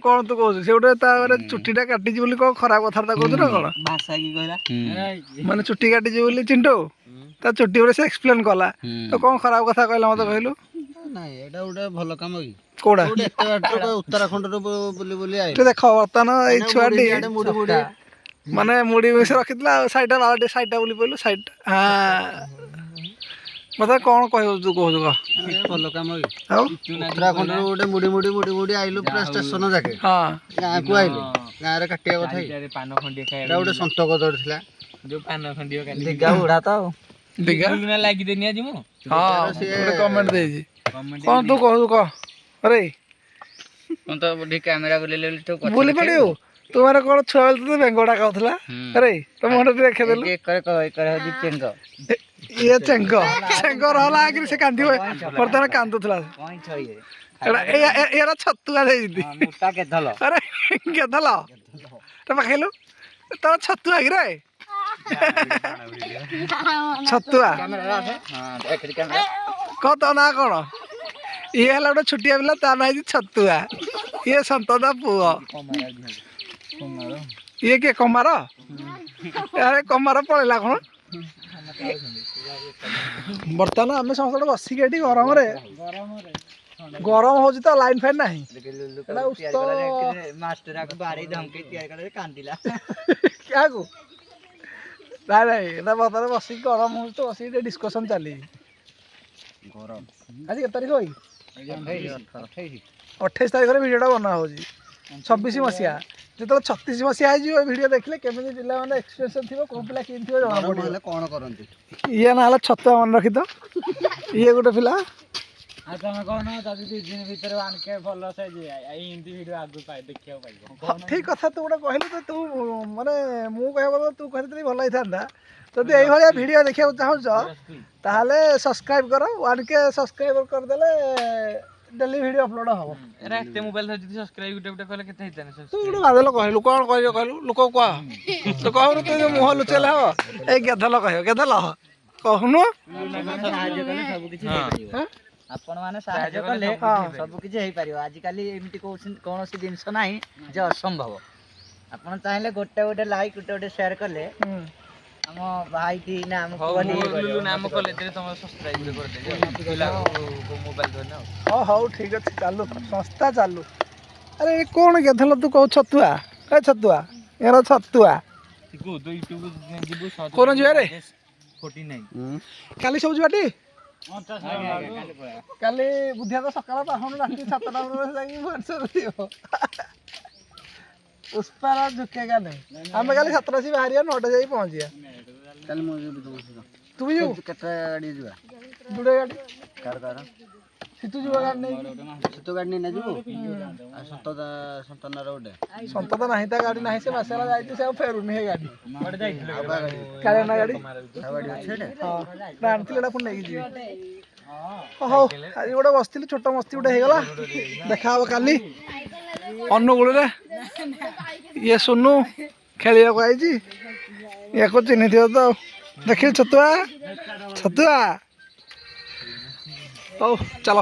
କଣ ତୁ କହୁଛୁ ସେ ଗୋଟେ ତାପରେ ଚୁଟିଟା କାଟିଛି ବୋଲି କଣ ଖରାପ କଥାଟା କହୁଛୁ ନା କଣ? ଭାଷା କି କହିଲା ମାନେ ଚୁଟି କାଟିଛି ବୋଲି ଚିଣ୍ଟୁ ତା ଚୁଟି ଉପରେ ସେ ଏକ୍ସପ୍ଲେନ କଲା ତ କଣ ଖରାପ କଥା କହିଲା ମତେ କହିଲୁ? ନାଇଁ ଏଇଟା ଗୋଟେ ଭଲ କାମ କି କୋଉଟା ଏତେ ବାଟ ଉତ୍ତରାଖଣ୍ଡରୁ ବୁଲି ବୁଲି ଟିକେ ଦେଖ ବର୍ତ୍ତମାନ ଏଇ ଛୁଆଟି ମାନେ ମୁଢି ମିଶି ରଖିଥିଲା ଆଉ ସାଇଡଟା ବାଳଟି ସାଇଡଟା ବୁଲି ପଇଲୁ ସାଇଡଟା ମତେ କଣ କହିବୁ ତୁ କହୁଛୁ କହ? ଭଲ କାମ କି ଆଉ ଉତ୍ତରାଖଣ୍ଡରୁ ଗୋଟେ ମୁଡି ଆଇଲୁ ପୁରା ଷ୍ଟେସନ ଯାକେ ହଁ ଗାଁକୁ ଆଇଲୁ ଗାଁରେ କାଟିବା କଥା ପାନ ଖଣ୍ଡିଏ ଖାଇବା ଗୋଟେ ସନ୍ତକ ଥିଲା ଯୋଉ ପାନ ଖଣ୍ଡିଏ ଦିଘା ଉଡା ତ ଆଉ ଦିଘା ଲାଗିଦେନି ଆଜି ମୁଁ ହଁ ଗୋଟେ କମେଣ୍ଟ ଦେଇଛି କଣ ତୁ କହୁଛୁ କହ? ଆରେ ମୁଁ ତ କ୍ୟାମେରା ବୁଲେଇଲେ ବୁଲି ପଡିବୁ ତୁ ମାନେ କଣ ଛୁଆ ବେଳେ ତତେ ବେଙ୍ଗଟା ଖାଉଥିଲା ଆରେ ତମ ମୁଣ୍ଡ ଟିକେ ଦେଖେଇଦେଲୁ ଇଏ ଚେଙ୍ଗ ରହଲା ଆଗରେ ସେ କାନ୍ଦିବ ବର୍ତ୍ତମାନ କାନ୍ଦୁଥିଲା ଏରା ଛତୁଆ ଦେଇଛି ଆରେ ଗେଧଲ ତ ପାଖେଇଲୁ ତୋର ଛତୁଆ କିରେ ଛତୁଆ କହ ତୋ ନାଁ କଣ? ଇଏ ହେଲା ଗୋଟେ ଛୋଟିଆ ପିଲା ତା ନାଁ ହେଇଛି ଛତୁଆ ଇଏ ସନ୍ତତା ପୁଅ ଇଏ କିଏ କମାର ଆରେ କମାର ପଳେଇଲା କଣ? ବର୍ତ୍ତମାନ ଆମେ ସମସ୍ତେ ବସିକି ଏଠି ଗରମରେ ଗରମ ହଉଛି ତ ଲାଇନ ଫାଇନ ନାହିଁ କାହାକୁ ନାଇଁ ନାଇଁ ଏଟା ବର୍ତ୍ତମାନ ବସିକି ଗରମ ହଉଛି ତ ବସିକି ଟିକେ ଡିସ୍କସନ ଚାଲିଛି ଆଜି କେତେ ତାରିଖ ଭାଇ 28 ତାରିଖରେ ଭିଡ଼ିଓଟା ବନା ହେଉଛି 26 ମସିହା ଯେତେବେଳେ 36 ମସିହା ହେଇଯିବ ଭିଡ଼ିଓ ଦେଖିଲେ କେମିତି ପିଲାମାନେ ଏକ୍ସପ୍ରେସନ ଥିବ କୋଉ ପିଲା କେମିତି ଥିବ ଜଣା ପଡ଼ିବ କଣ କରନ୍ତି ଇଏ ନା ହେଲା ଛତୁଆ ମନେ ରଖିତ ଇଏ ଗୋଟେ ପିଲା ଆଉ ତମେ କହୁନ ଯଦି 2 ଦିନ ଭିତରେ 1K ଫଲୋଅର୍ସ ହେଇଯିବ ଏମିତି ଭିଡ଼ିଓ ଆଗକୁ ଦେଖିବାକୁ ପାଇବ ଠିକ କଥା ତୁ ଗୋଟେ କହିଲୁ ତ ତୁ ମାନେ ମୁଁ କହିବା କଥା ତୁ କହିଥିଲି ଭଲ ହେଇଥାନ୍ତା ଯଦି ଏଇଭଳିଆ ଭିଡ଼ିଓ ଦେଖିବାକୁ ଚାହୁଁଛ ତାହେଲେ ସବସ୍କ୍ରାଇବ କର 1K ସବସ୍କ୍ରାଇବର କରିଦେଲେ ଡେଲି ଭିଡ଼ିଓ ଅପଲୋଡ଼ ହବ ଏତେ ମୋବାଇଲ ଧରି ଯଦି ସବସ୍କ୍ରାଇବ ଗୋଟେ କଲେ କେତେ ହେଇଥାନ୍ତା ତୁ ଗୋଟେ ବାଦଲ କହିଲୁ କଣ କହିବ କହିଲୁ ଲୋକ କହ ତୁ କହୁନୁ ତୁ ଯୋଉ ମୁହଁ ଲୁଚେଇଲେ ହବ ଏଇ ଗେଧଲ କହିବ ଗେଧଲ କହୁନୁ ଆପଣ ମାନେ ସାହାଯ୍ୟ କଲେ ସବୁ କିଛି ହେଇପାରିବ ଆଜିକାଲି ଏମିତି କୌଣସି ଜିନିଷ ନାହିଁ ଯେ ଅସମ୍ଭବ ଆପଣ ଚାହିଁଲେ ଗୋଟେ ଲାଇକ୍ ଗୋଟେ ସେୟାର କଲେ ଆମ ଭାଇଟି ନା ଆମ ଆମ କଲେଜରେ ତମର ସବସ୍କ୍ରାଇବ କରିଦେବି ମୋବାଇଲ ଧରିନା ହଉ ଠିକ ଅଛି ଚାଲୁ ସଂସ୍ଥା ଚାଲୁ ଆରେ କଣ ଗେଧଲ ତୁ କହୁ ଛତୁଆ ଏ ଛତୁଆ ଏର ଛତୁଆ କୋନ ଯିବାରେ 49 କାଲି ସବୁ ଯିବାଟି କାଲି ବୁଧିଆ ତ ସକାଳ ପାଖରୁ ରାତି 7ଟା ଯାଇକି ଭୁବନେଶ୍ୱର ଯିବ ପୁଷ୍ପାର ଝୁକେଗା ନାହିଁ ଆମେ କାଲି 7ଟା ଆସି ବାହାରିବା 9ଟା ଯାଇକି ପହଞ୍ଚିବା କାଲି ମୁଁ ଯିବି ତମ ସହିତ ତୁ ବି ଯିବୁ କେତେ ଗାଡ଼ି ଯିବା ଦୁଡ଼େ ଗାଡ଼ି କାର ସିତୁ ଯିବ ଗାଡ଼ି ନେଇକି ଶୀତ ଗାଡ଼ି ନେଇନା ଯିବୁ ଆଉ ସନ୍ତନାର ଗୋଟେ ସନ୍ତତ ନାହିଁ ତା ଗାଡ଼ି ନାହିଁ ସେ ମାସେ ହେଲା ଯାଇଛି ସେ ଆଉ ଫେରୁନି ହେ ଗାଡ଼ି କାଳିଆନା ଗାଡ଼ି ଆଣିଥିଲେ ଏଟା ପୁଣି ନେଇକି ଯିବି ହଉ ଆଜି ଗୋଟେ ବସିଥିଲି ଛୋଟ ମସ୍ତି ଗୋଟେ ହେଇଗଲା ଦେଖା ହବ କାଲି ଅନୁଗୁଳରେ ଇଏ ସୁନୁ ଖେଳିବାକୁ ଆଇଛି ୟାକୁ ଚିହ୍ନିଥିବ ତ ଆଉ ଦେଖିଲି ଛତୁଆ ହଉ ଚାଲ